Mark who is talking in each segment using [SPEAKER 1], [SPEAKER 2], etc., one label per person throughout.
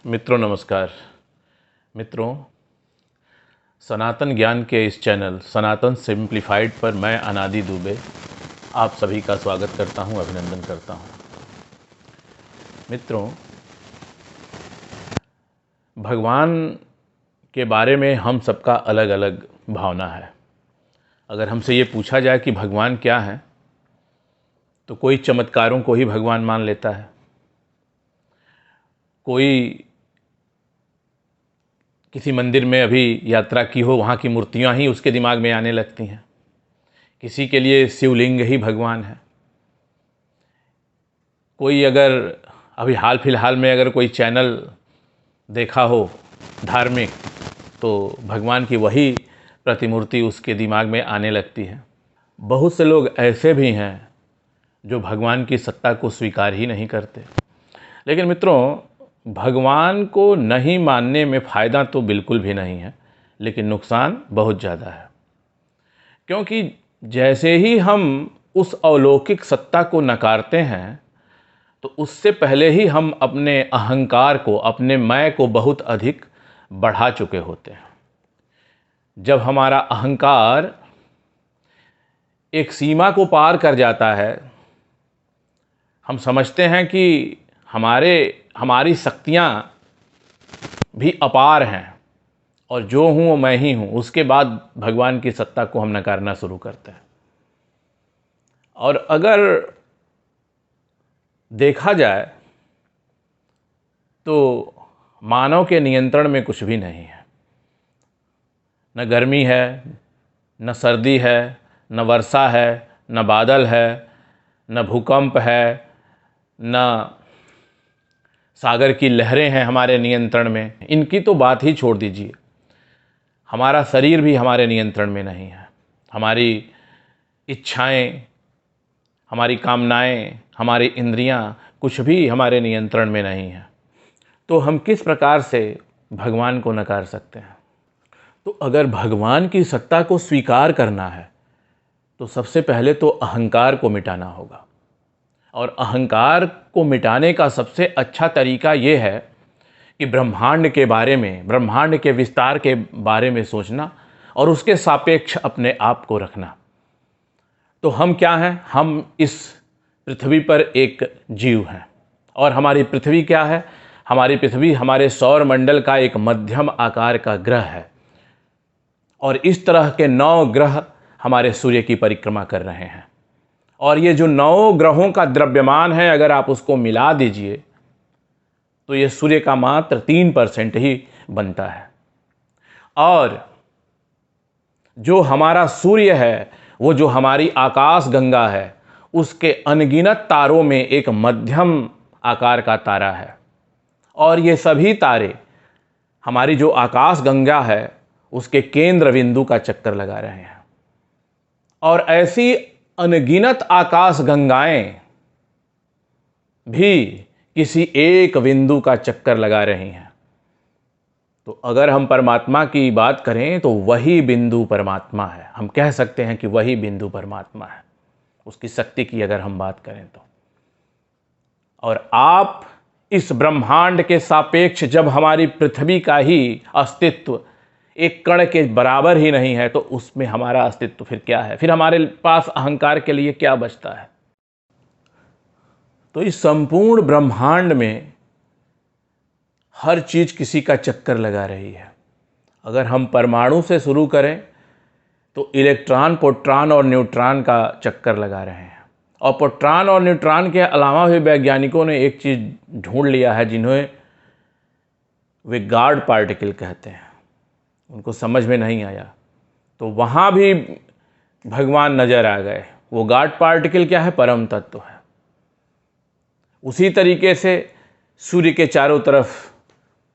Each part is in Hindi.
[SPEAKER 1] मित्रों नमस्कार। मित्रों, सनातन ज्ञान के इस चैनल सनातन सिंप्लीफाइड पर मैं अनादि दुबे आप सभी का स्वागत करता हूं, अभिनंदन करता हूं। मित्रों, भगवान के बारे में हम सबका अलग अलग भावना है। अगर हमसे ये पूछा जाए कि भगवान क्या है, तो कोई चमत्कारों को ही भगवान मान लेता है, कोई किसी मंदिर में अभी यात्रा की हो, वहाँ की मूर्तियाँ ही उसके दिमाग में आने लगती हैं। किसी के लिए शिवलिंग ही भगवान है। कोई अगर अभी हाल फिलहाल में अगर कोई चैनल देखा हो धार्मिक, तो भगवान की वही प्रतिमूर्ति उसके दिमाग में आने लगती है। बहुत से लोग ऐसे भी हैं जो भगवान की सत्ता को स्वीकार ही नहीं करते। लेकिन मित्रों, भगवान को नहीं मानने में फ़ायदा तो बिल्कुल भी नहीं है, लेकिन नुकसान बहुत ज़्यादा है। क्योंकि जैसे ही हम उस अलौकिक सत्ता को नकारते हैं, तो उससे पहले ही हम अपने अहंकार को, अपने मैं को बहुत अधिक बढ़ा चुके होते हैं। जब हमारा अहंकार एक सीमा को पार कर जाता है, हम समझते हैं कि हमारी शक्तियाँ भी अपार हैं और जो हूँ वो मैं ही हूँ, उसके बाद भगवान की सत्ता को हम नकारना शुरू करते हैं। और अगर देखा जाए तो मानव के नियंत्रण में कुछ भी नहीं है। न गर्मी है, न सर्दी है, न वर्षा है, न बादल है, न भूकंप है, न सागर की लहरें हैं हमारे नियंत्रण में। इनकी तो बात ही छोड़ दीजिए, हमारा शरीर भी हमारे नियंत्रण में नहीं है। हमारी इच्छाएं, हमारी कामनाएं, हमारी इंद्रियां, कुछ भी हमारे नियंत्रण में नहीं है। तो हम किस प्रकार से भगवान को नकार सकते हैं? तो अगर भगवान की सत्ता को स्वीकार करना है, तो सबसे पहले तो अहंकार को मिटाना होगा। और अहंकार को मिटाने का सबसे अच्छा तरीका ये है कि ब्रह्मांड के बारे में, ब्रह्मांड के विस्तार के बारे में सोचना और उसके सापेक्ष अपने आप को रखना। तो हम क्या हैं? हम इस पृथ्वी पर एक जीव हैं। और हमारी पृथ्वी क्या है? हमारी पृथ्वी हमारे सौर मंडल का एक मध्यम आकार का ग्रह है। और इस तरह के 9 ग्रह हमारे सूर्य की परिक्रमा कर रहे हैं। और ये जो 9 ग्रहों का द्रव्यमान है, अगर आप उसको मिला दीजिए तो ये सूर्य का मात्र 3% ही बनता है। और जो हमारा सूर्य है, वो जो हमारी आकाश गंगा है, उसके अनगिनत तारों में एक मध्यम आकार का तारा है। और ये सभी तारे हमारी जो आकाश गंगा है, उसके केंद्र बिंदु का चक्कर लगा रहे हैं। और ऐसी अनगिनत आकाश गंगाएं भी किसी एक बिंदु का चक्कर लगा रही हैं। तो अगर हम परमात्मा की बात करें तो वही बिंदु परमात्मा है। हम कह सकते हैं कि वही बिंदु परमात्मा है, उसकी शक्ति की अगर हम बात करें तो। और आप इस ब्रह्मांड के सापेक्ष जब हमारी पृथ्वी का ही अस्तित्व एक कण के बराबर ही नहीं है, तो उसमें हमारा अस्तित्व फिर क्या है? फिर हमारे पास अहंकार के लिए क्या बचता है? तो इस संपूर्ण ब्रह्मांड में हर चीज किसी का चक्कर लगा रही है। अगर हम परमाणु से शुरू करें तो इलेक्ट्रॉन, प्रोटॉन और न्यूट्रॉन का चक्कर लगा रहे हैं। और प्रोटॉन और न्यूट्रॉन के अलावा भी वैज्ञानिकों ने एक चीज ढूंढ लिया है, जिन्हें वे गॉड पार्टिकल कहते हैं। उनको समझ में नहीं आया, तो वहाँ भी भगवान नजर आ गए। वो गॉड पार्टिकल क्या है? परम तत्व है। उसी तरीके से सूर्य के चारों तरफ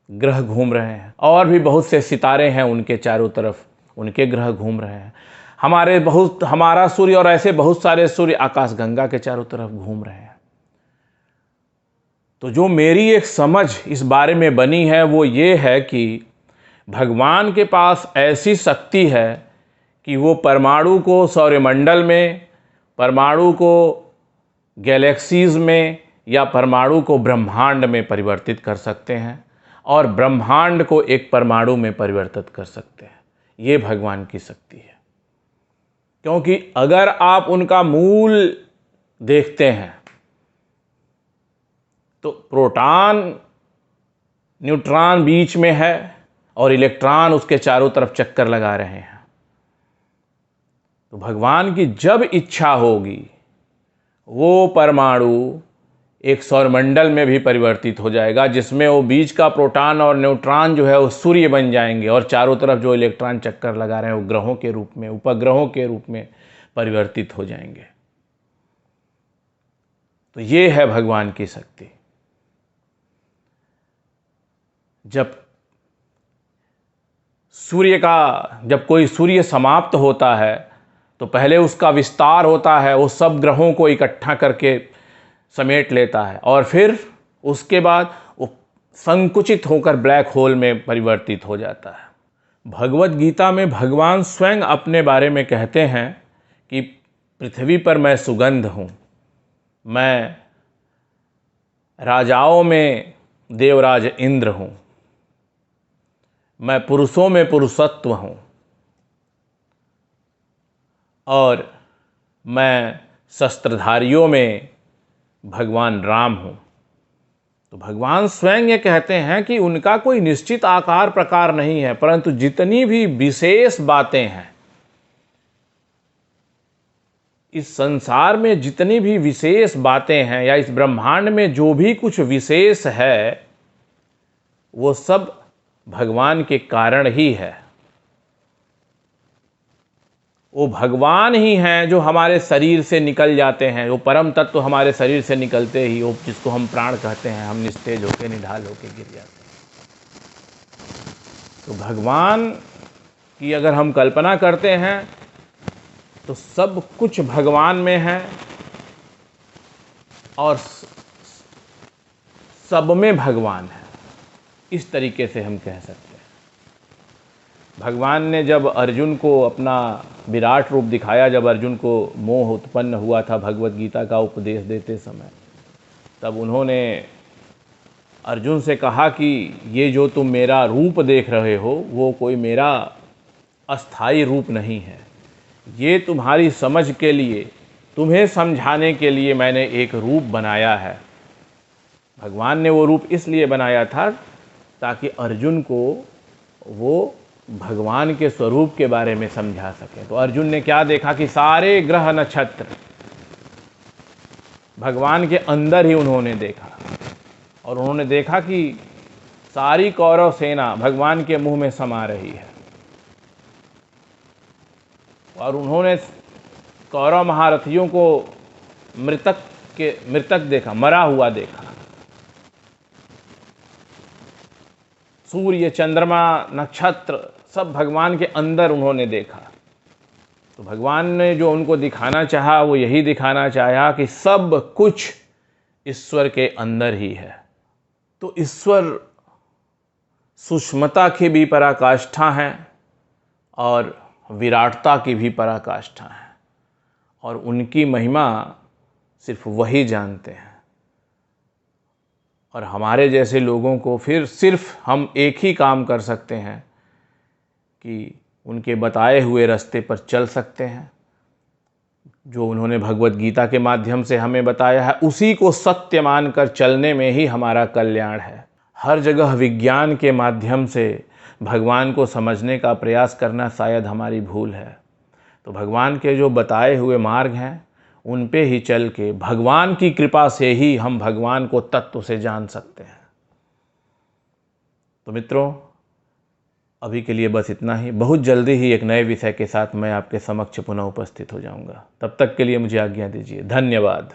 [SPEAKER 1] ग्रह घूम रहे हैं, और भी बहुत से सितारे हैं, उनके चारों तरफ उनके ग्रह घूम रहे हैं। हमारा सूर्य और ऐसे बहुत सारे सूर्य आकाश गंगा के चारों तरफ घूम रहे हैं। तो जो मेरी एक समझ इस बारे में बनी है, वो ये है कि भगवान के पास ऐसी शक्ति है कि वो परमाणु को सौरमंडल में, परमाणु को गैलेक्सीज में, या परमाणु को ब्रह्मांड में परिवर्तित कर सकते हैं। और ब्रह्मांड को एक परमाणु में परिवर्तित कर सकते हैं। ये भगवान की शक्ति है। क्योंकि अगर आप उनका मूल देखते हैं तो प्रोटॉन न्यूट्रॉन बीच में है और इलेक्ट्रॉन उसके चारों तरफ चक्कर लगा रहे हैं। तो भगवान की जब इच्छा होगी वो परमाणु एक सौरमंडल में भी परिवर्तित हो जाएगा, जिसमें वो बीच का प्रोटॉन और न्यूट्रॉन जो है वो सूर्य बन जाएंगे और चारों तरफ जो इलेक्ट्रॉन चक्कर लगा रहे हैं वो ग्रहों के रूप में, उपग्रहों के रूप में परिवर्तित हो जाएंगे। तो ये है भगवान की शक्ति। जब कोई सूर्य समाप्त होता है तो पहले उसका विस्तार होता है, वो सब ग्रहों को इकट्ठा करके समेट लेता है और फिर उसके बाद वो संकुचित होकर ब्लैक होल में परिवर्तित हो जाता है। भगवत गीता में भगवान स्वयं अपने बारे में कहते हैं कि पृथ्वी पर मैं सुगंध हूँ, मैं राजाओं में देवराज इंद्र हूँ, मैं पुरुषों में पुरुषत्व हूँ और मैं शस्त्रधारियों में भगवान राम हूँ। तो भगवान स्वयं ये कहते हैं कि उनका कोई निश्चित आकार प्रकार नहीं है, परंतु जितनी भी विशेष बातें हैं इस संसार में, जितनी भी विशेष बातें हैं या इस ब्रह्मांड में जो भी कुछ विशेष है वो सब भगवान के कारण ही है। वो भगवान ही हैं जो हमारे शरीर से निकल जाते हैं, वो परम तत्व तो हमारे शरीर से निकलते ही, वो जिसको हम प्राण कहते हैं, हम निस्तेज होके निढाल होके गिर जाते हैं। तो भगवान की अगर हम कल्पना करते हैं तो सब कुछ भगवान में है और सब में भगवान है, इस तरीके से हम कह सकते हैं। भगवान ने जब अर्जुन को अपना विराट रूप दिखाया, जब अर्जुन को मोह उत्पन्न हुआ था भगवत गीता का उपदेश देते समय, तब उन्होंने अर्जुन से कहा कि ये जो तुम मेरा रूप देख रहे हो वो कोई मेरा अस्थाई रूप नहीं है, ये तुम्हारी समझ के लिए, तुम्हें समझाने के लिए मैंने एक रूप बनाया है। भगवान ने वो रूप इसलिए बनाया था ताकि अर्जुन को वो भगवान के स्वरूप के बारे में समझा सके। तो अर्जुन ने क्या देखा कि सारे ग्रह नक्षत्र भगवान के अंदर ही उन्होंने देखा और उन्होंने देखा कि सारी कौरव सेना भगवान के मुंह में समा रही है और उन्होंने कौरव महारथियों को मृतक देखा, मरा हुआ देखा। सूर्य, चंद्रमा, नक्षत्र सब भगवान के अंदर उन्होंने देखा। तो भगवान ने जो उनको दिखाना चाहा वो यही दिखाना चाहा कि सब कुछ ईश्वर के अंदर ही है। तो ईश्वर सूक्ष्मता की भी पराकाष्ठा है और विराटता की भी पराकाष्ठा है और उनकी महिमा सिर्फ वही जानते हैं। और हमारे जैसे लोगों को फिर सिर्फ हम एक ही काम कर सकते हैं कि उनके बताए हुए रास्ते पर चल सकते हैं। जो उन्होंने भगवत गीता के माध्यम से हमें बताया है उसी को सत्य मानकर चलने में ही हमारा कल्याण है। हर जगह विज्ञान के माध्यम से भगवान को समझने का प्रयास करना शायद हमारी भूल है। तो भगवान के जो बताए हुए मार्ग हैं उन पे ही चल के भगवान की कृपा से ही हम भगवान को तत्व से जान सकते हैं। तो मित्रों, अभी के लिए बस इतना ही। बहुत जल्दी ही एक नए विषय के साथ मैं आपके समक्ष पुनः उपस्थित हो जाऊंगा। तब तक के लिए मुझे आज्ञा दीजिए। धन्यवाद।